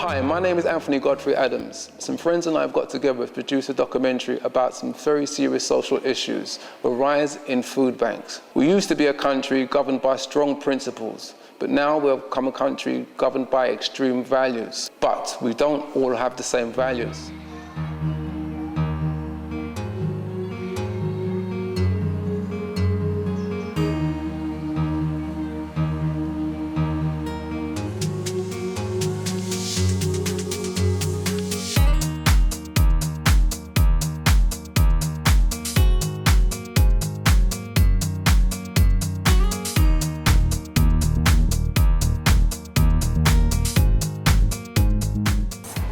Hi, my name is Anthony Godfrey Adams. Some friends and I have got together to produce a documentary about some very serious social issues, the rise in food banks. We used to be a country governed by strong principles, but now we've become a country governed by extreme values. But we don't all have the same values.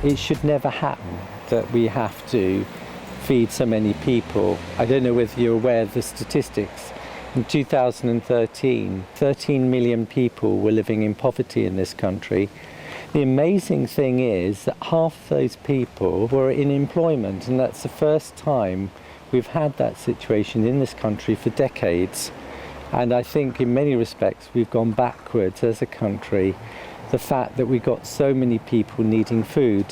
It should never happen that we have to feed so many people. I don't know whether you're aware of the statistics. In 2013, 13 million people were living in poverty in this country. The amazing thing is that half those people were in employment, and that's the first time we've had that situation in this country for decades. And I think in many respects we've gone backwards as a country. The fact that we've got so many people needing food.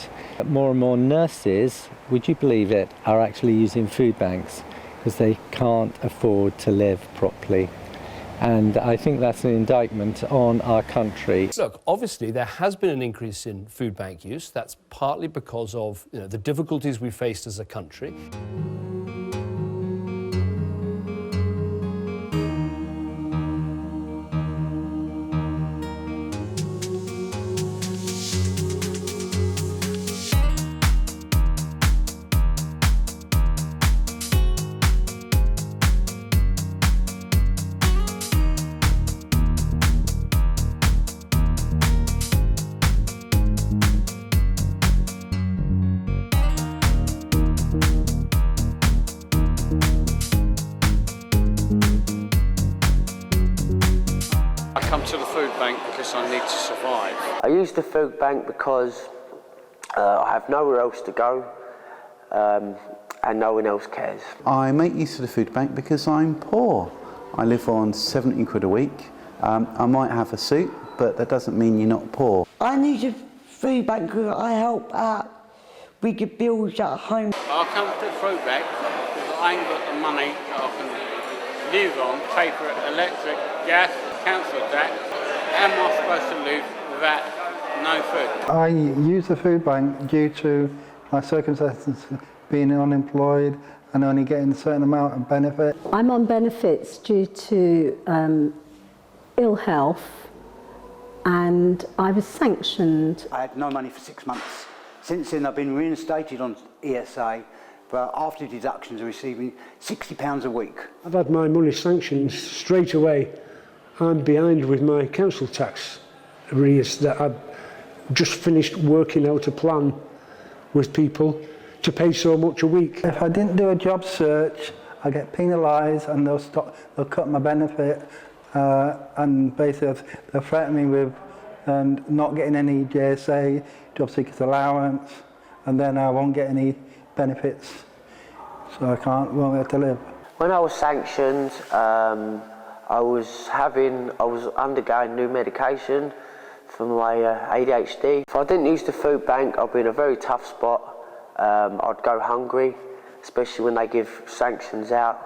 More and more nurses, would you believe it, are actually using food banks because they can't afford to live properly. And I think that's an indictment on our country. Look, obviously there has been an increase in food bank use. That's partly because of the difficulties we faced as a country. I come to the food bank because I need to survive. I use the food bank because I have nowhere else to go and no one else cares. I make use of the food bank because I'm poor. I live on 17 quid a week. I might have a suit, but that doesn't mean you're not poor. I need a food bank because I help out with the bills at home. I come to the food bank because I ain't got the money that I can live on, pay for electric, gas, council tax. How am I supposed to live without no food? I use the food bank due to my circumstances, being unemployed and only getting a certain amount of benefit. I'm on benefits due to ill health, and I was sanctioned. I had no money for 6 months. Since then I've been reinstated on ESA, but after deductions I'm receiving £60 a week. I've had my money sanctioned straight away. I'm behind with my council tax arrears that I've just finished working out a plan with people to pay so much a week. If I didn't do a job search, I get penalised and they'll cut my benefit and basically they'll threaten me with not getting any JSA, job seekers allowance, and then I won't get any benefits, so won't be able to live. When I was sanctioned, I was undergoing new medication for my ADHD. If I didn't use the food bank, I'd be in a very tough spot. I'd go hungry, especially when they give sanctions out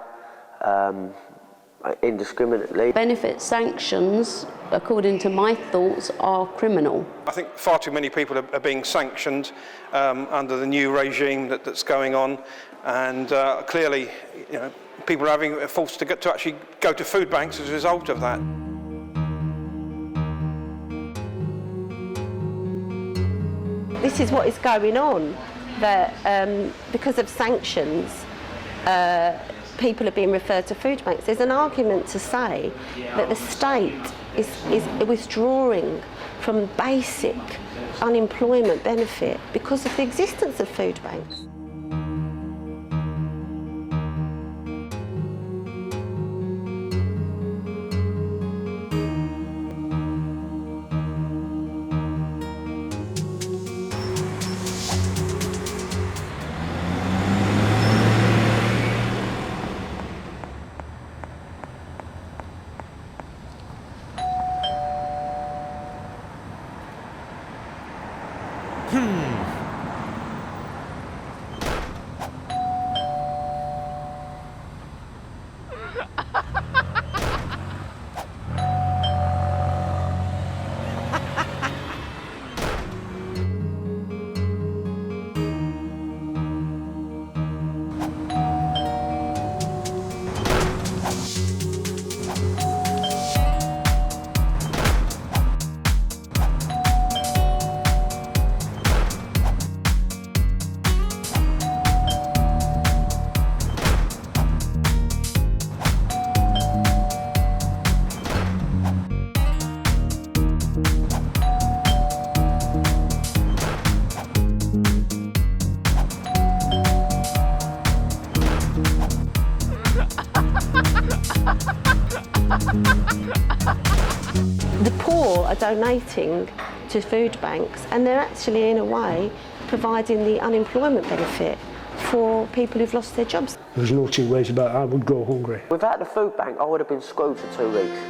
indiscriminately. Benefit sanctions, according to my thoughts, are criminal. I think far too many people are being sanctioned under the new regime that's going on, and clearly, people are having forced to actually go to food banks as a result of that. This is what is going on, that because of sanctions, people are being referred to food banks. There's an argument to say that the state is withdrawing from basic unemployment benefit because of the existence of food banks. The poor are donating to food banks, and they're actually, in a way, providing the unemployment benefit for people who've lost their jobs. There's no two ways about it. I would go hungry. Without the food bank, I would have been screwed for 2 weeks.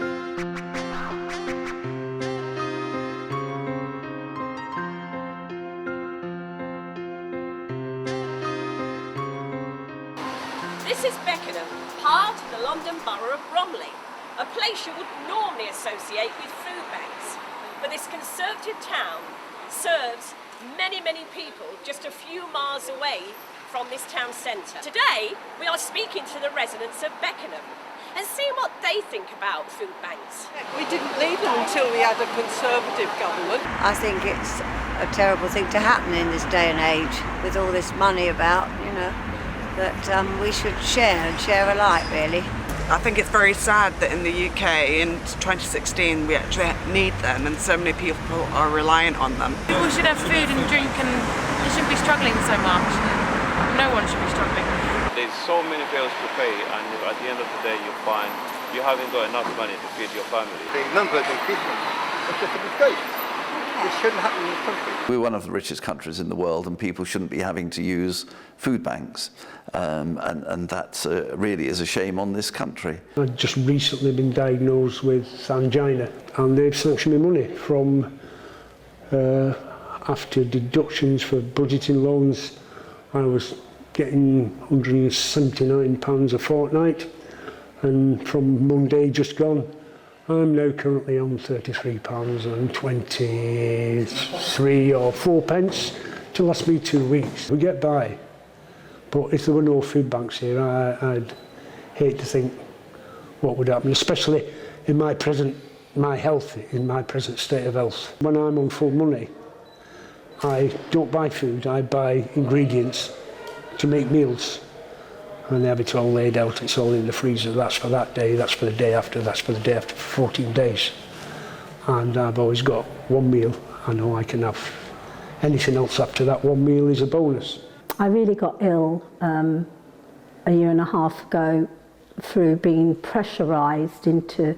This is Beckenham, part of the London Borough of Bromley, a place you would normally associate with food banks. But this conservative town serves many, many people just a few miles away from this town centre. Today, we are speaking to the residents of Beckenham and seeing what they think about food banks. We didn't need them until we had a Conservative government. I think it's a terrible thing to happen in this day and age with all this money about, you know, that we should share and share alike, really. I think it's very sad that in the UK in 2016 we actually need them and so many people are reliant on them. People should have food and drink and they shouldn't be struggling so much. No one should be struggling. There's so many bills to pay and at the end of the day you find you haven't got enough money to feed your family. The numbers increasing. It's just a mistake. This shouldn't happen in this country. We're one of the richest countries in the world and people shouldn't be having to use food banks. And that really is a shame on this country. I've just recently been diagnosed with angina and they've sanctioned me money from after deductions for budgeting loans. I was getting £179 a fortnight and from Monday just gone I'm now currently on £33.23 or 4 pence to last me 2 weeks. We get by, but if there were no food banks here, I'd hate to think what would happen, especially in my present state of health. When I'm on full money, I don't buy food, I buy ingredients to make meals. And they have it all laid out, it's all in the freezer, that's for that day, that's for the day after, that's for the day after, for 14 days. And I've always got one meal, I know I can have anything else after that one meal is a bonus. I really got ill a year and a half ago through being pressurised into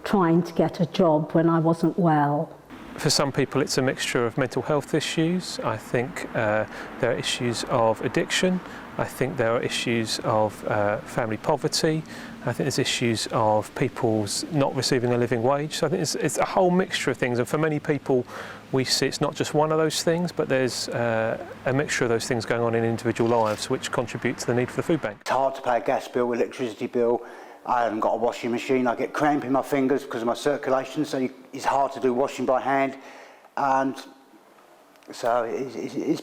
trying to get a job when I wasn't well. For some people it's a mixture of mental health issues. I think there are issues of addiction. I think there are issues of family poverty. I think there's issues of people's not receiving a living wage. So I think it's a whole mixture of things, and for many people we see it's not just one of those things, but there's a mixture of those things going on in individual lives which contribute to the need for the food bank. It's hard to pay a gas bill, electricity bill. I haven't got a washing machine. I get cramp in my fingers because of my circulation, so it's hard to do washing by hand. And so it's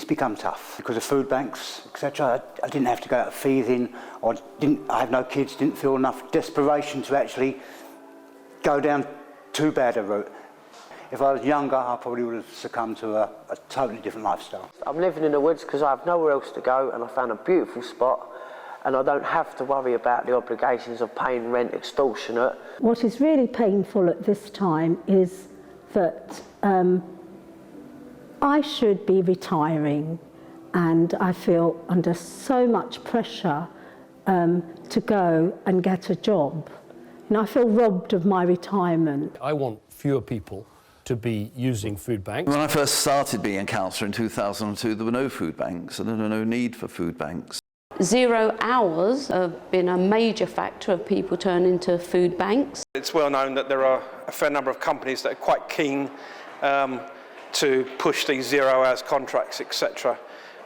become tough because of food banks, etc. I didn't have to go out thieving, or I have no kids, didn't feel enough desperation to actually go down too bad a route. If I was younger, I probably would have succumbed to a totally different lifestyle. I'm living in the woods because I have nowhere else to go, and I found a beautiful spot, and I don't have to worry about the obligations of paying rent extortionate. What is really painful at this time is that I should be retiring, and I feel under so much pressure to go and get a job. You know, I feel robbed of my retirement. I want fewer people to be using food banks. When I first started being a councillor in 2002, there were no food banks and there was no need for food banks. 0 hours have been a major factor of people turning to food banks. It's well known that there are a fair number of companies that are quite keen to push these 0 hours contracts, etc.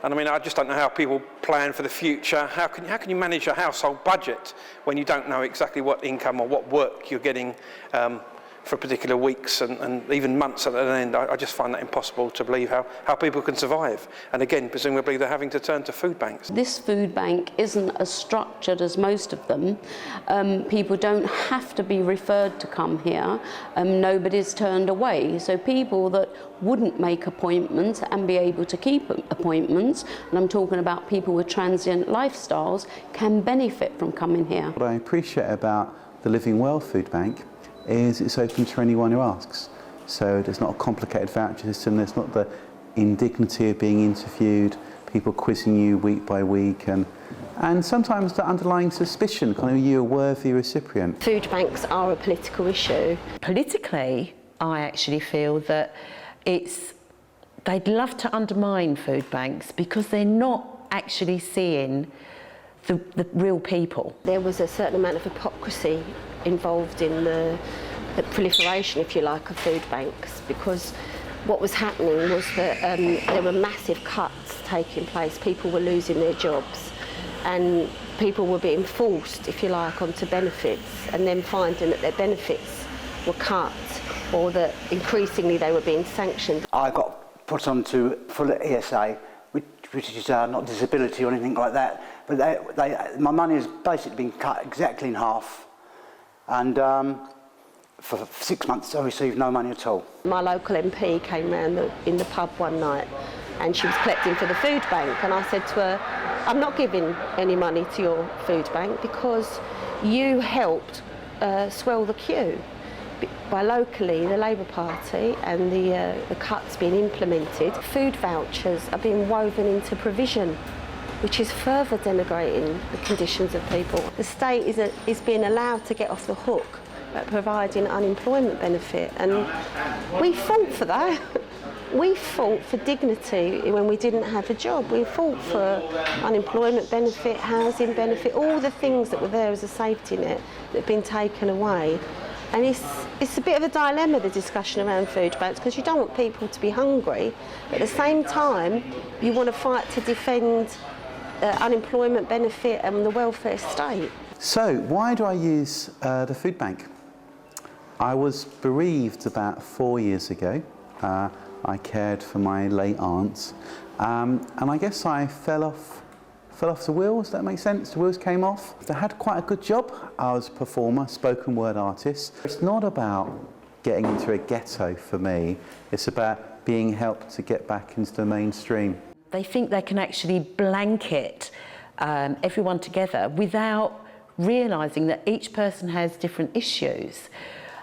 And I mean, I just don't know how people plan for the future. How can you manage a household budget when you don't know exactly what income or what work you're getting for particular weeks and even months at an end? I just find that impossible to believe how people can survive. And again, presumably they're having to turn to food banks. This food bank isn't as structured as most of them. People don't have to be referred to come here. Nobody's turned away. So people that wouldn't make appointments and be able to keep appointments, and I'm talking about people with transient lifestyles, can benefit from coming here. What I appreciate about the Living Well Food Bank is it's open to anyone who asks. So there's not a complicated voucher system, there's not the indignity of being interviewed, people quizzing you week by week, and sometimes the underlying suspicion, kind of, you're a worthy recipient. Food banks are a political issue. Politically, I actually feel that they'd love to undermine food banks because they're not actually seeing the real people. There was a certain amount of hypocrisy involved in the proliferation, if you like, of food banks, because what was happening was that there were massive cuts taking place. People were losing their jobs and people were being forced, if you like, onto benefits, and then finding that their benefits were cut or that increasingly they were being sanctioned. I got put onto full ESA, which is not disability or anything like that, but my money has basically been cut exactly in half, and for 6 months I received no money at all. My local MP came round in the pub one night and she was collecting for the food bank, and I said to her, I'm not giving any money to your food bank because you helped swell the queue by locally the Labour Party and the cuts being implemented. Food vouchers are being woven into provision, which is further denigrating the conditions of people. The state is being allowed to get off the hook at providing unemployment benefit, and we fought for that. We fought for dignity when we didn't have a job. We fought for unemployment benefit, housing benefit, all the things that were there as a safety net that have been taken away. And it's a bit of a dilemma, the discussion around food banks, because you don't want people to be hungry, but at the same time you want to fight to defend unemployment benefit and the welfare state. So why do I use the food bank? I was bereaved about 4 years ago. I cared for my late aunts, and I guess I fell off the wheels. That makes sense. The wheels came off. I had quite a good job. I was a performer, spoken word artist. It's not about getting into a ghetto for me. It's about being helped to get back into the mainstream. They think they can actually blanket everyone together without realising that each person has different issues.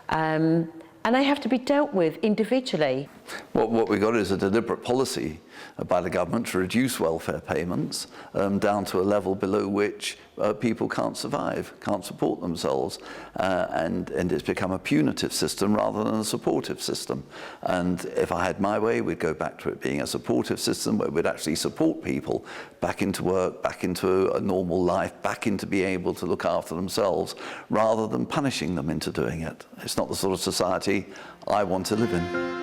And they have to be dealt with individually. What we got is a deliberate policy by the government to reduce welfare payments down to a level below which people can't survive, can't support themselves, and it's become a punitive system rather than a supportive system. And if I had my way, we'd go back to it being a supportive system where we'd actually support people back into work, back into a normal life, back into being able to look after themselves, rather than punishing them into doing it. It's not the sort of society I want to live in.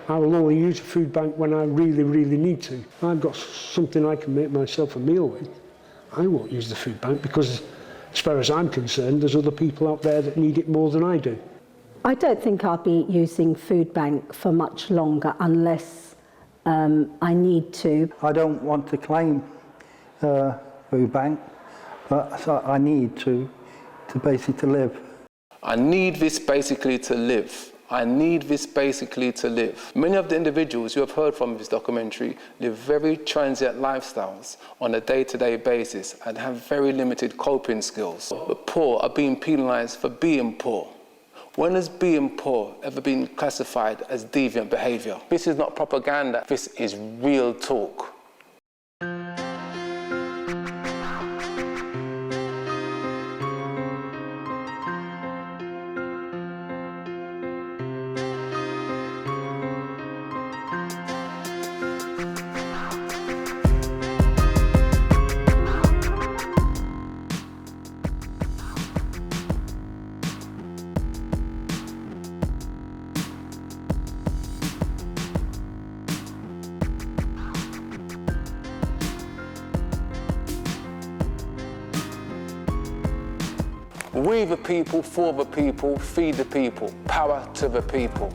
I will only use a food bank when I really, really need to. If I've got something I can make myself a meal with, I won't use the food bank because, as far as I'm concerned, there's other people out there that need it more than I do. I don't think I'll be using food bank for much longer unless I need to. I don't want to claim food bank, but so I need to basically live. I need this basically to live. I need this basically to live. Many of the individuals you have heard from in this documentary live very transient lifestyles on a day-to-day basis and have very limited coping skills. The poor are being penalised for being poor. When has being poor ever been classified as deviant behaviour? This is not propaganda, this is real talk. We the people, for the people, feed the people. Power to the people.